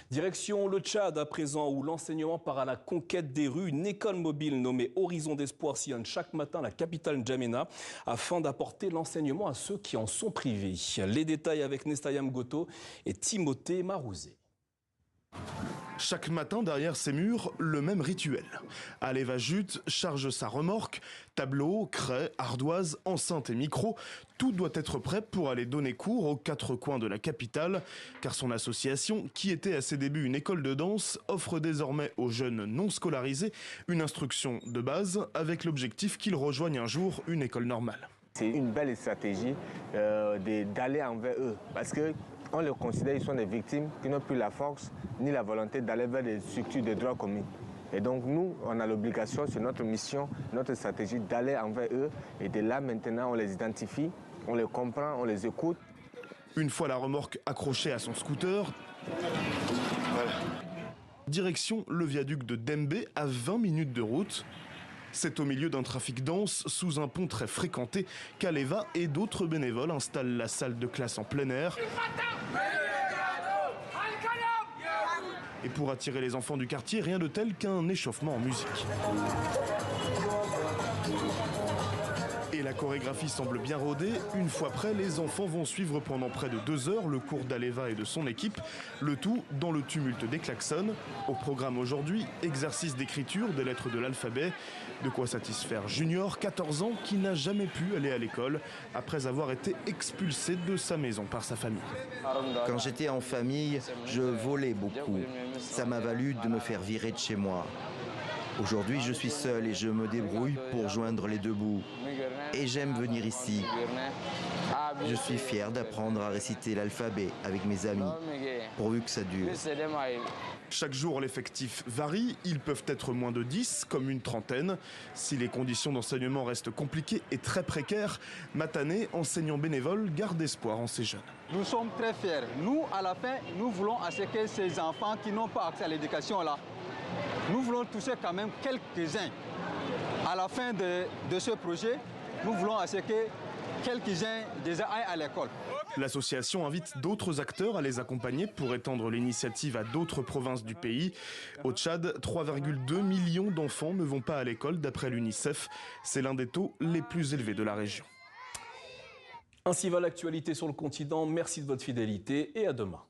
Direction le Tchad à présent, où l'enseignement part à la conquête des rues. Une école mobile nommée Horizon d'Espoir sillonne chaque matin la capitale N'Djamena afin d'apporter l'enseignement à ceux qui en sont privés. Les détails avec Nestayam Goto et Timothée Marouzé. Chaque matin, derrière ces murs, le même rituel. Aleva Jute charge sa remorque, tableaux, craies, ardoises, enceintes et micros. Tout doit être prêt pour aller donner cours aux quatre coins de la capitale, car son association, qui était à ses débuts une école de danse, offre désormais aux jeunes non scolarisés une instruction de base avec l'objectif qu'ils rejoignent un jour une école normale. C'est une belle stratégie d'aller envers eux, parce que on les considère, ils sont des victimes qui n'ont plus la force ni la volonté d'aller vers des structures de droit commun. Et donc nous, on a l'obligation, c'est notre mission, notre stratégie d'aller envers eux. Et de là maintenant, on les identifie, on les comprend, on les écoute. Une fois la remorque accrochée à son scooter, direction le viaduc de Dembé à 20 minutes de route. C'est au milieu d'un trafic dense, sous un pont très fréquenté, qu'Aleva et d'autres bénévoles installent la salle de classe en plein air. Et pour attirer les enfants du quartier, rien de tel qu'un échauffement en musique. Et la chorégraphie semble bien rodée. Une fois prêts, les enfants vont suivre pendant près de 2 heures le cours d'Aleva et de son équipe. Le tout dans le tumulte des klaxons. Au programme aujourd'hui, exercice d'écriture des lettres de l'alphabet. De quoi satisfaire Junior, 14 ans, qui n'a jamais pu aller à l'école après avoir été expulsé de sa maison par sa famille. Quand j'étais en famille, je volais beaucoup. Ça m'a valu de me faire virer de chez moi. Aujourd'hui, je suis seul et je me débrouille pour joindre les deux bouts. Et j'aime venir ici. Je suis fier d'apprendre à réciter l'alphabet avec mes amis, pourvu que ça dure. Chaque jour, l'effectif varie. Ils peuvent être moins de 10, comme une trentaine. Si les conditions d'enseignement restent compliquées et très précaires, Matané, enseignant bénévole, garde espoir en ces jeunes. Nous sommes très fiers. Nous, à la fin, nous voulons à ce que ces enfants qui n'ont pas accès à l'éducation là, nous voulons toucher quand même quelques-uns. À la fin de ce projet, nous voulons à ce que quelques-uns déjà aillent à l'école. L'association invite d'autres acteurs à les accompagner pour étendre l'initiative à d'autres provinces du pays. Au Tchad, 3,2 millions d'enfants ne vont pas à l'école d'après l'UNICEF. C'est l'un des taux les plus élevés de la région. Ainsi va l'actualité sur le continent. Merci de votre fidélité et à demain.